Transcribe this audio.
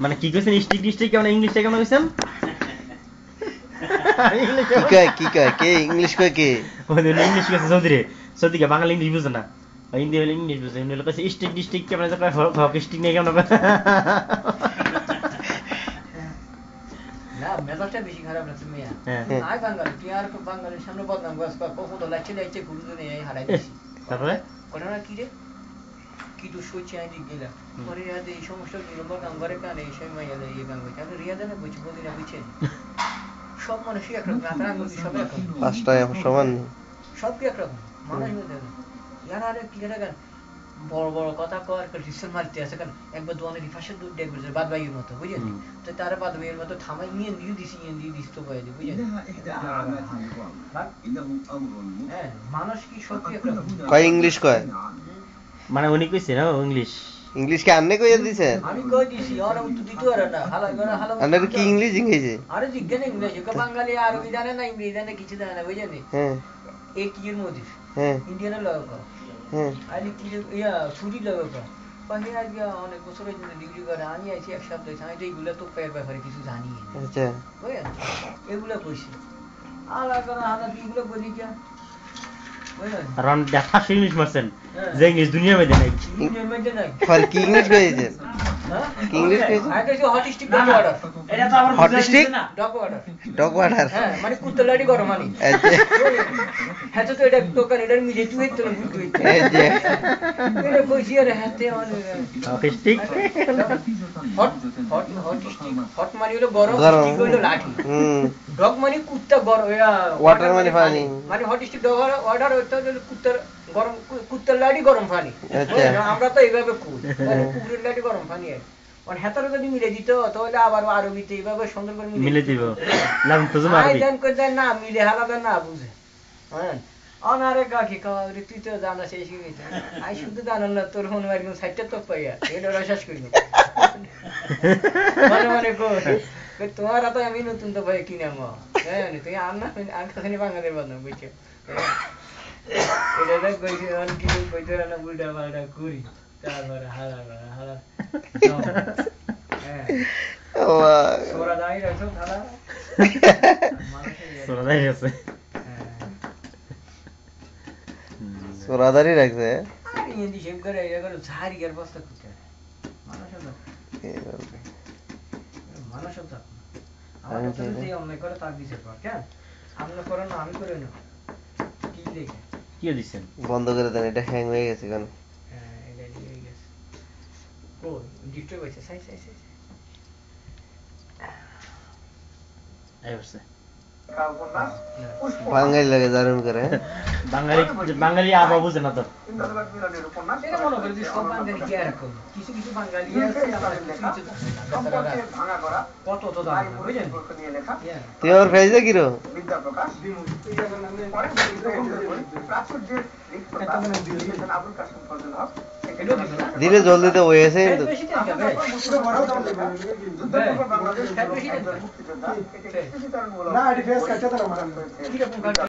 মানে কি কইছেন স্টিক ডিস্ট্রিক কেমন ইংলিশটা কেমন কইছেন কি কয় কে ইংলিশ কয় কে ওই ইংলিশ কইছে সৌদিকে বাঙালি ইংলিশ বুঝে না হিন্দি হলে ইংলিশ বুঝে হিন্দি হলে কইছে স্টিক ডিস্ট্রিক কেমন হক স্টিক নিয়ে কেমন না মেজাজটা বেশি খারাপ লাগছে মিয়া আয় বাঙালি তুই আর বাঙালির সামনে বদনাম গাছ কখন তো লাগছে গুরুজনে হারাই দিছি তারপরে কোনটা কি রে কি তো সইছে আই দিক গেলা পরে আর এই সমস্যা নিরম্বর কাম করে কানে এই সময় এলে এই গান কইতে আমি রিয়া জানে বুঝি বলি না বুঝছেন সব মানুষই একরকম না আঙ্গুল সব একরকম পাঁচটায় সমান সব কি একরকম মানুষ মধ্যে ইয়ার আরে কি রে গান বড় বড় কথা কর রিসেল মারতে আছে কারণ একবার দোয়ানে রিফাশের দুধ দেখবে যে বাদ বাইয়ের মতো বুঝলেন তো তারা বাদ বাইয়ের মতো থামাই নিয়ে দিয়ে দিস তো বয়ে দি বুঝলেন হ্যাঁ মানুষ কি সত্যি একরকম কয় ইংলিশ কয় মানে উনি কইছে না ইংলিশ কে আন্নে কইয়া দিছে আমি কই দিছি আর তো দিতে পারে না হালা করে হালা আন্নার কি ইংলিশ ইংরেজি আরে জিজ্ঞাসা ইংলিশ কে বাঙালি আরবি জানে না ইংরেজি জানে কিছু জানে না বুঝলেন হ্যাঁ এক ইয়ের মধ্যে হ্যাঁ ইন্ডিয়ানের লোক হ্যাঁ আরে কি ইয়া ছুরি লোক পাহি আজ অনেক বছরের জন্য ডিগ্রি করে আমি আইছি এক সপ্তাহে আমি তো এইগুলা তো পেয়ের ব্যাপারে কিছু জানি না আচ্ছা বুঝলেন এগুলা কইছি আলা করে হালা এগুলো বলি কি কারণ দেখা ইংলিশ মারছেন যে ইংলিশ দুনিয়া মধ্যে নাই দুনিয়ার মধ্যে নাই ফর কি ইংলিশ কইছে কি ইংলিশ কইছে আগে যে হটিস্টিক ডগ ওয়াটার এটা তো আবার হটিস্টিক ডগ ওয়াটার ডগ ওয়াটার হ্যাঁ মানে কুত্তলাড়ি গরম মানে আচ্ছা হ্যাঁ তো এটা দোকান এটা মিলে তুই তো না বুঝ তুই আচ্ছা এটা কইছি আরে হাতে মানে হটিস্টিক হট মানে হলো গরম স্টিক হলো লাঠি ডগ মানে কুত্তা গরম ওয়াটার মানে পানি মানে হটিস্টিক ডগ ওয়াটার ওটা হলো কুত্তার গরম কুত্তার লাঠি গরম পানি আচ্ছা আমরা তো এইভাবে কই কুকুরের লাঠি গরম পানি আর হেতারে যদি মিলে দিত তাহলে আবার আরবিতে এইভাবে সুন্দর করে মিলে দিব লাম তো মারবি আই জান কই না মিলে হালাবে না বুঝে হ্যাঁ অনারে কাকি কাউরি তুই তো জানা শেষ হয়ে গেছে আই শুধু জানান না তোর ফোন একদম সাইডটা তো পাইয়া এটা শেষ করি মানে মানে কই তোমার তো আমি নতুন তো ভাই কি নাম হ্যাঁ তুই আর না আর কাছে বাঙালির বদনাম বুঝছো এটা দেখ কইছে অন কি কইতে না বুড়া বাড়া করি তারপরে হালা হ্যাঁ সোরা দাই রাখো খালা সোরা দাই আছে সোরাদারি রাখছে আরে ইন্দি শেম করে এগুলো সারি এর বস্তা কুতে মানুষ তো আমার তো যে অন্য করে তার দিছে পর কেন আপনি করেন না আমি করে না কি দেখে কি দিছেন বন্ধ করে দেন এটা হ্যাং হয়ে গেছে কেন হ্যাঁ এটা দিয়ে গেছে ও ডিস্ট্রয় হইছে সাই আইছে বাঙালি লাগে দারুণ করে বাঙালি আবার বুঝে না তো এটা মনে করি যে সব বাঙালি কি এরকম কিছু কিছু বাঙালি আছে আমার কিছু কত তো দাম বুঝেন তুই আমার ফেজে কি রো দিলে জলদি তো হয়েছে না